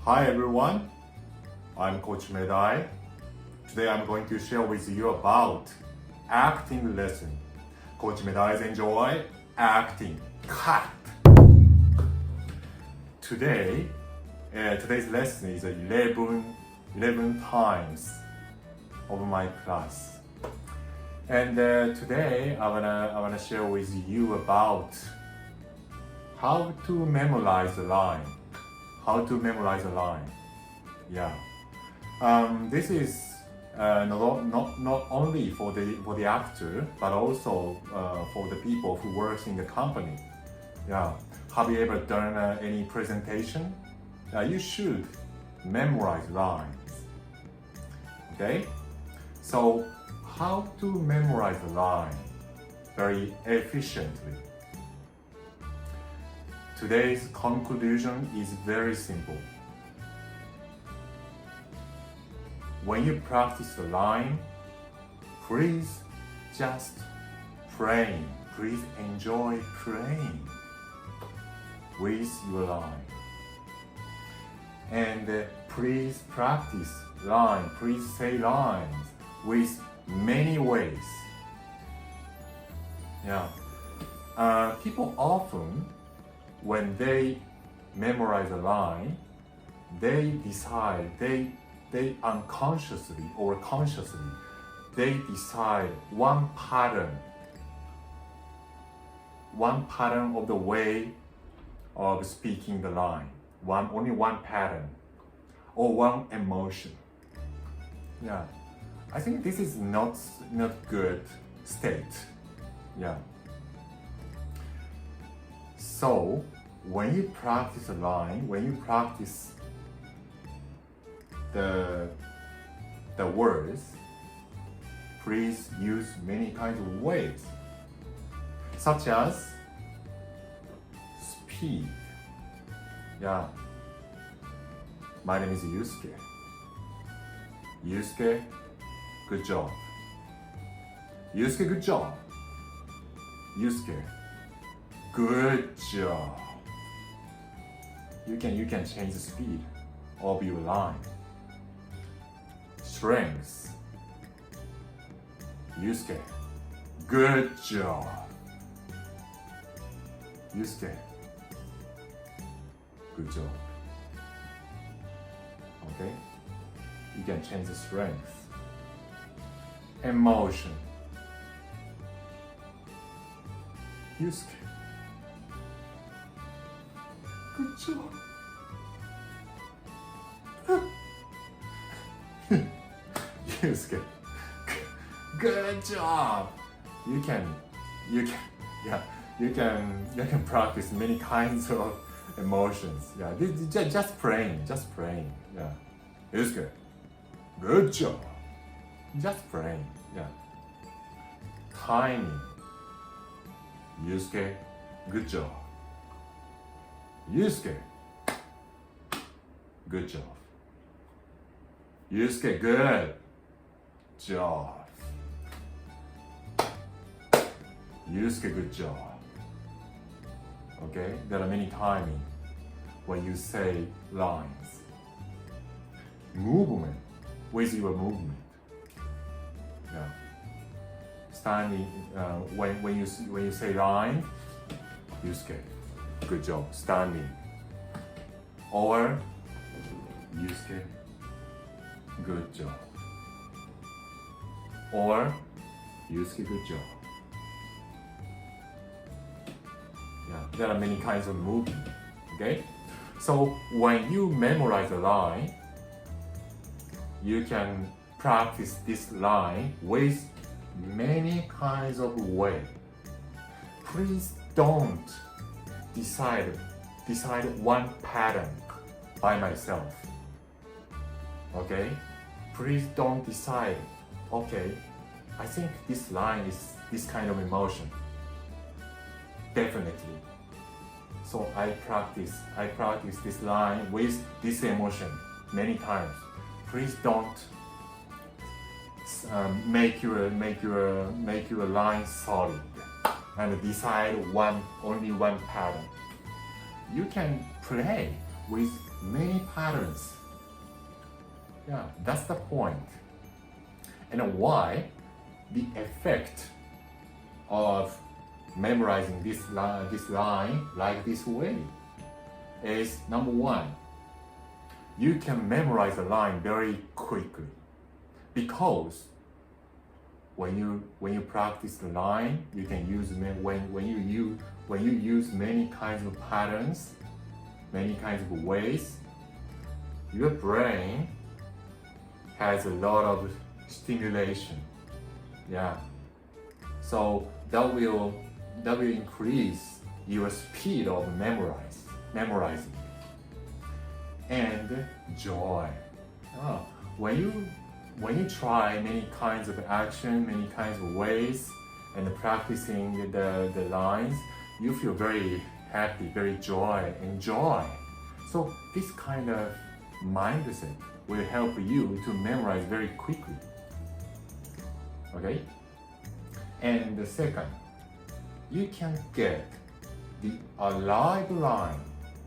Hi everyone, I'm Coach Medai. Today I'm going to share with you about acting lesson. Coach Medai's enjoy acting. Cut! Today's lesson is 11 times of my class. And today I wanna share with you about how to memorize a line. Yeah. This is not only for the actor, but also for the people who works in the company. Yeah. Have you ever done any presentation? You should memorize lines. Okay. So how to memorize a line very efficiently? Today's conclusion is very simple. When you practice the line, please just praying. Please enjoy praying with your line. And please practice line. Please say lines with many ways. Yeah. People often, when they memorize a line, they decide, they unconsciously or consciously, they decide one pattern of the way of speaking the line, only one pattern or one emotion. Yeah, I think this is not good state. Yeah. So when you practice a line, when you practice the words, please use many kinds of ways, such as speed. Yeah. My name is Yusuke. Yusuke, good job. Yusuke, good job. Yusuke, good job. You can change the speed of your line. Strengths. Yusuke, good job. Yusuke, good job. Okay? You can change the strength. Emotion. Yusuke, good job. Yusuke, good job. You can practice many kinds of emotions. Yeah, just praying. Yeah, Yusuke, good job. Just praying. Yeah. Timing. Yusuke, good job. Yusuke, good job. Yusuke, good job. Yusuke, good job. Okay, there are many timing when you say lines. Movement, with your movement. Yeah. Standing, when you say line, Yusuke, good job. Standing. Or Yusuke, good job. Or Yusuke, good job. Yeah, there are many kinds of movement. Okay? So when you memorize a line, you can practice this line with many kinds of ways. Please don't decide one pattern by myself. Okay? Please don't decide, okay, I think this line is this kind of emotion. Definitely. So I practice this line with this emotion many times. Please don't make your line solid and decide only one pattern. You can play with many patterns. Yeah, that's the point. And why the effect of memorizing this line like this way is, number one, you can memorize a line very quickly, because when you practice the line, you can use when you use many kinds of patterns, many kinds of ways, your brain has a lot of stimulation. Yeah. So that will increase your speed of memorizing. And joy. Oh, when you try many kinds of action, many kinds of ways, and practicing the lines, you feel very happy, very joy. So this kind of mindset will help you to memorize very quickly. Okay? And the second, you can get the alive line.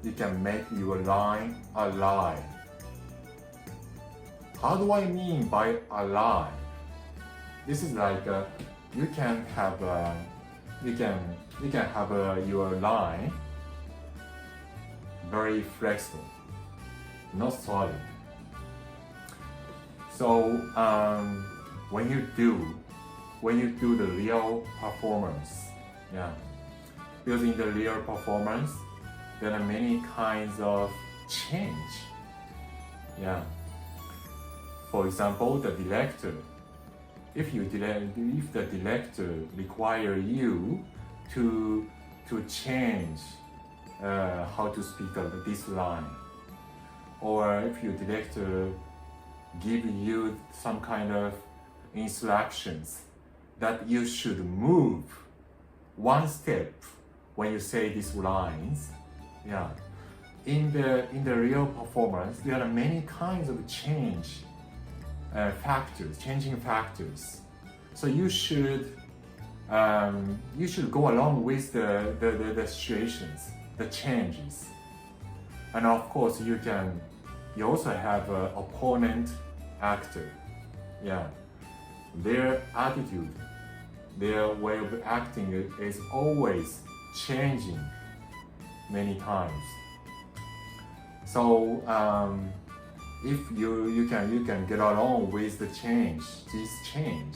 You can make your line alive. How do I mean by alive? This is like you can have your line very flexible, not solid. So when you do the real performance, yeah, because in the real performance there are many kinds of change. Yeah. For example, the director. If the director require you to change how to speak this line, or if your director give you some kind of instructions that you should move one step when you say these lines, yeah. In the real performance, there are many kinds of changing factors. So you should go along with the situations, the changes, and of course you also have an opponent actor, yeah. Their attitude, their way of acting is always changing many times. So if you can get along with this change,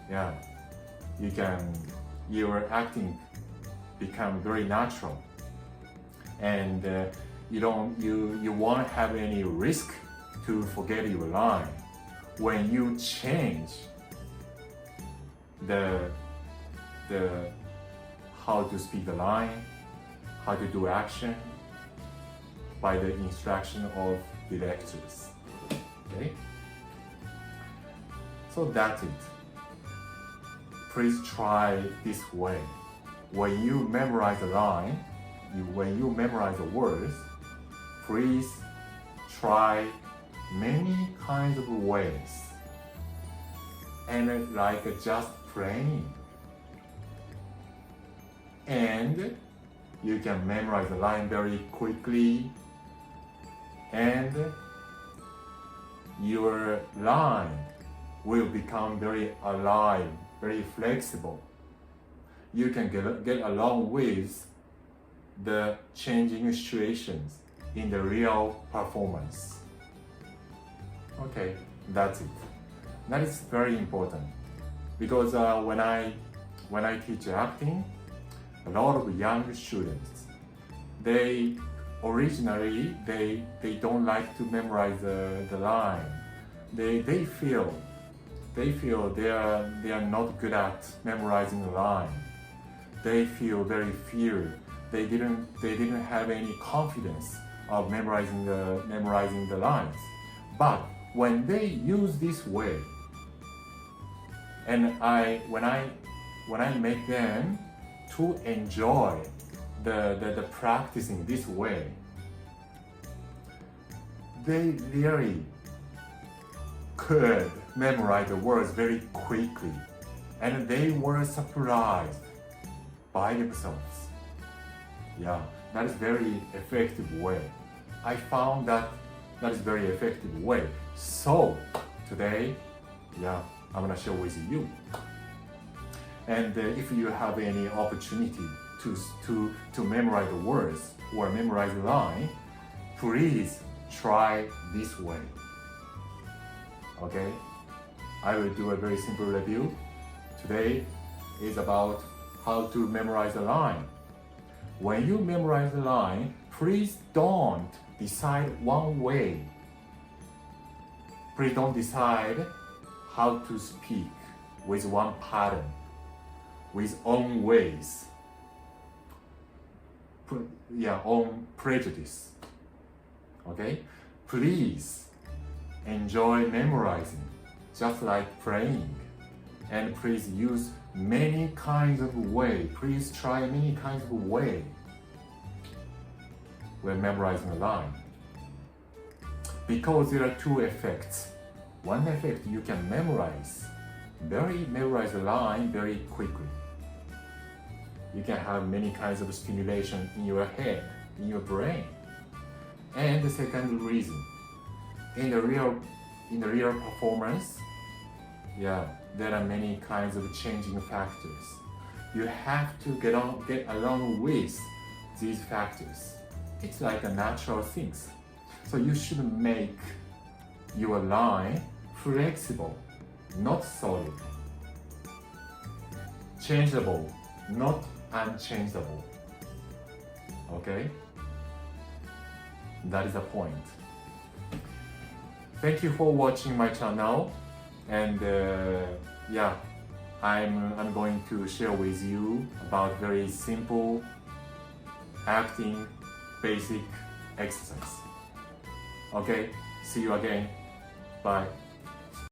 yeah, your acting become very natural, and you won't have any risk to forget your line when you change the how to speak the line, how to do action by the instruction of directors. Okay? So that's it. Please try this way. When you memorize a line, when you memorize the words, please try many kinds of ways. And like just playing. And you can memorize the line very quickly, and your line will become very alive, very flexible. You can get along with the changing situations in the real performance. Okay, that's it. That is very important, because when I teach acting, a lot of young students, they originally don't like to memorize the line. They feel they are not good at memorizing the line. They feel very fear. They didn't have any confidence of memorizing the lines. But when they use this way, and when I make them to enjoy the practicing this way, they really could memorize the words very quickly, and they were surprised by themselves. Yeah, that is very effective way. I found that that is very effective way. So today, yeah, I'm gonna share with you. And if you have any opportunity to memorize the words or memorize the line, please try this way. Okay? I will do a very simple review. Today is about how to memorize a line. When you memorize a line, please don't decide one way. Please don't decide how to speak with one pattern, with own ways, own prejudice. Okay? Please enjoy memorizing, just like playing. And please use many kinds of way. Please try many kinds of way when memorizing a line. Because there are two effects. One effect, you can memorize a line very quickly. You can have many kinds of stimulation in your head, in your brain. And the second reason, in the real performance, there are many kinds of changing factors. You have to get along with these factors. It's like a natural things. So you should make your line flexible, not solid. Changeable, not unchangeable. Okay? That is the point. Thank you for watching my channel. And I'm going to share with you about very simple acting basic exercise. Okay, see you again. Bye.